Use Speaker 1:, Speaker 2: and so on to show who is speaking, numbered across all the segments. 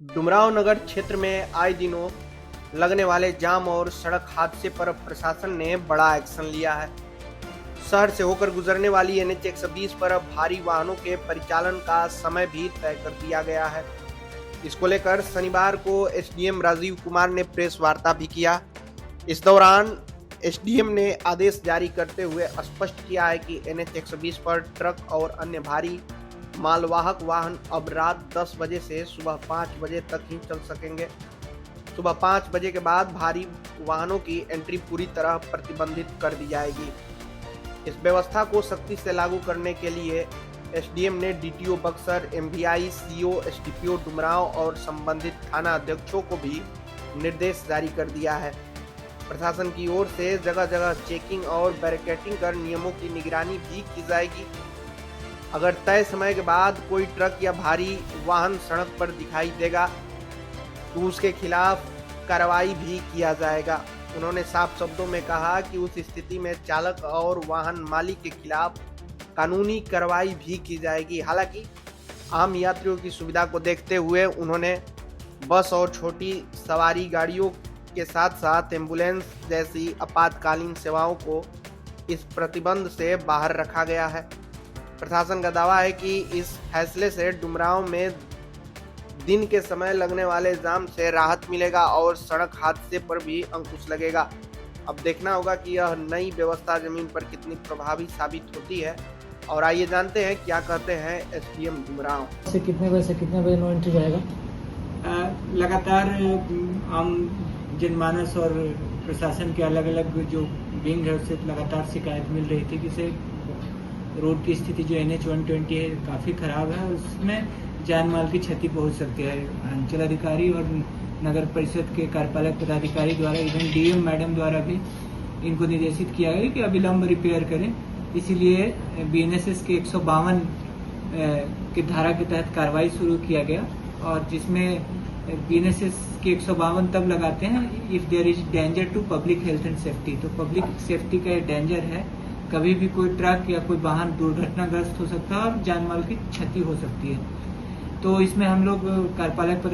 Speaker 1: डुमरांव नगर क्षेत्र में आए दिनों लगने वाले जाम और सड़क हादसे पर प्रशासन ने बड़ा एक्शन लिया है। शहर से होकर गुजरने वाली NH 120 पर अब भारी वाहनों के परिचालन का समय भी तय कर दिया गया है। इसको लेकर शनिवार को SDM राजीव कुमार ने प्रेस वार्ता भी किया। इस दौरान SDM ने आदेश जारी करते हुए स्पष्ट किया है कि NH 120 पर ट्रक और अन्य भारी मालवाहक वाहन अब रात 10 बजे से सुबह 5 बजे तक ही चल सकेंगे। सुबह 5 बजे के बाद भारी वाहनों की एंट्री पूरी तरह प्रतिबंधित कर दी जाएगी। इस व्यवस्था को सख्ती से लागू करने के लिए SDM ने DTO Buxar, MVI, CO, SDPO Dumraon और संबंधित थाना अध्यक्षों को भी निर्देश जारी कर दिया है। प्रशासन की ओर से जगह जगह चेकिंग और बैरिकेडिंग कर नियमों की निगरानी भी की जाएगी। अगर तय समय के बाद कोई ट्रक या भारी वाहन सड़क पर दिखाई देगा तो उसके खिलाफ कार्रवाई भी किया जाएगा। उन्होंने साफ शब्दों में कहा कि उस स्थिति में चालक और वाहन मालिक के खिलाफ कानूनी कार्रवाई भी की जाएगी। हालांकि आम यात्रियों की सुविधा को देखते हुए उन्होंने बस और छोटी सवारी गाड़ियों के साथ साथ एम्बुलेंस जैसी आपातकालीन सेवाओं को इस प्रतिबंध से बाहर रखा गया है। प्रशासन का दावा है कि इस फैसले से डुमरांव में दिन के समय लगने वाले जाम से राहत मिलेगा और सड़क हादसे पर भी अंकुश लगेगा। अब देखना होगा कि यह नई व्यवस्था जमीन पर कितनी प्रभावी साबित होती है। और आइए जानते हैं क्या कहते हैं SDM डुमरांव।
Speaker 2: से कितने बजे नो एंट्री रहेगा?
Speaker 3: लगातार आम जनमानस और प्रशासन के अलग अलग जो विंग है उससे लगातार शिकायत मिल रही थी कि से रोड की स्थिति जो NH 120 है काफ़ी ख़राब है और उसमें जान माल की क्षति पहुंच सकती है। अंचलाधिकारी और नगर परिषद के कार्यपालक पदाधिकारी द्वारा इवन DM मैडम द्वारा भी इनको निर्देशित किया गया कि अविलंब रिपेयर करें। इसीलिए BNSS के 152 के धारा के तहत कार्रवाई शुरू किया गया और जिसमें BNSS के 152 तब लगाते हैं if there is danger to public health and safety. तो पब्लिक सेफ्टी का डेंजर है, कभी भी कोई ट्रक या कोई वाहन दुर्घटनाग्रस्त हो सकता है और जान माल की क्षति हो सकती है। तो इसमें हम लोग कार्यपालक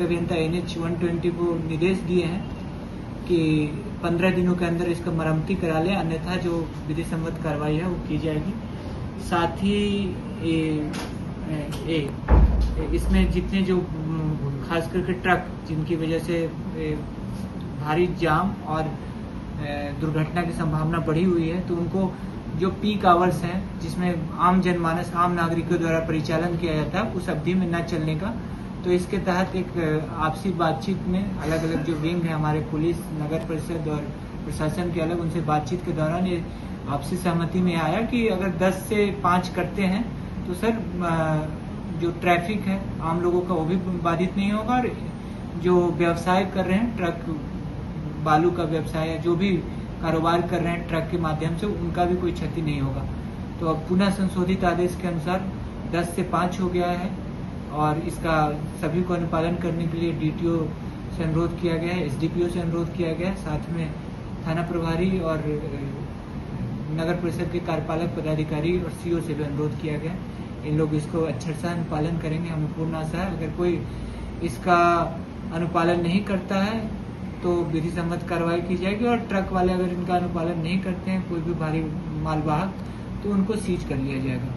Speaker 3: अभियंता NH 120 को निर्देश दिए हैं कि 15 दिनों के अंदर इसका मरम्मती करा लें, अन्यथा जो विधि सम्मत कार्रवाई है वो की जाएगी। साथ ही इसमें जितने जो खास करके ट्रक जिनकी वजह से भारी जाम और दुर्घटना की संभावना बढ़ी हुई है तो उनको जो पीक आवर्स हैं जिसमें आम जनमानस आम नागरिकों द्वारा परिचालन किया जाता है उस अवधि में न चलने का, तो इसके तहत एक आपसी बातचीत में अलग अलग जो विंग है हमारे पुलिस, नगर परिषद और प्रशासन के अलग, उनसे बातचीत के दौरान ये आपसी सहमति में आया कि अगर 10 से 5 करते हैं तो सर जो ट्रैफिक है आम लोगों का वो भी बाधित नहीं होगा और जो व्यवसाय कर रहे हैं ट्रक बालू का व्यवसाय है जो भी कारोबार कर रहे हैं ट्रक के माध्यम से उनका भी कोई क्षति नहीं होगा। तो अब पुनः संशोधित आदेश के अनुसार 10 से 5 हो गया है और इसका सभी को अनुपालन करने के लिए DTO से अनुरोध किया गया है, SDPO से अनुरोध किया गया है, साथ में थाना प्रभारी और नगर परिषद के कार्यपालक पदाधिकारी और CO से भी अनुरोध किया गया है। इन लोग इसको अक्षरशः अनुपालन करेंगे, हमें पूर्ण आशा है। अगर कोई इसका अनुपालन नहीं करता है तो विधि सम्मत कार्रवाई की जाएगी और ट्रक वाले अगर इनका अनुपालन नहीं करते हैं कोई भी भारी मालवाहक तो उनको सीज कर लिया जाएगा।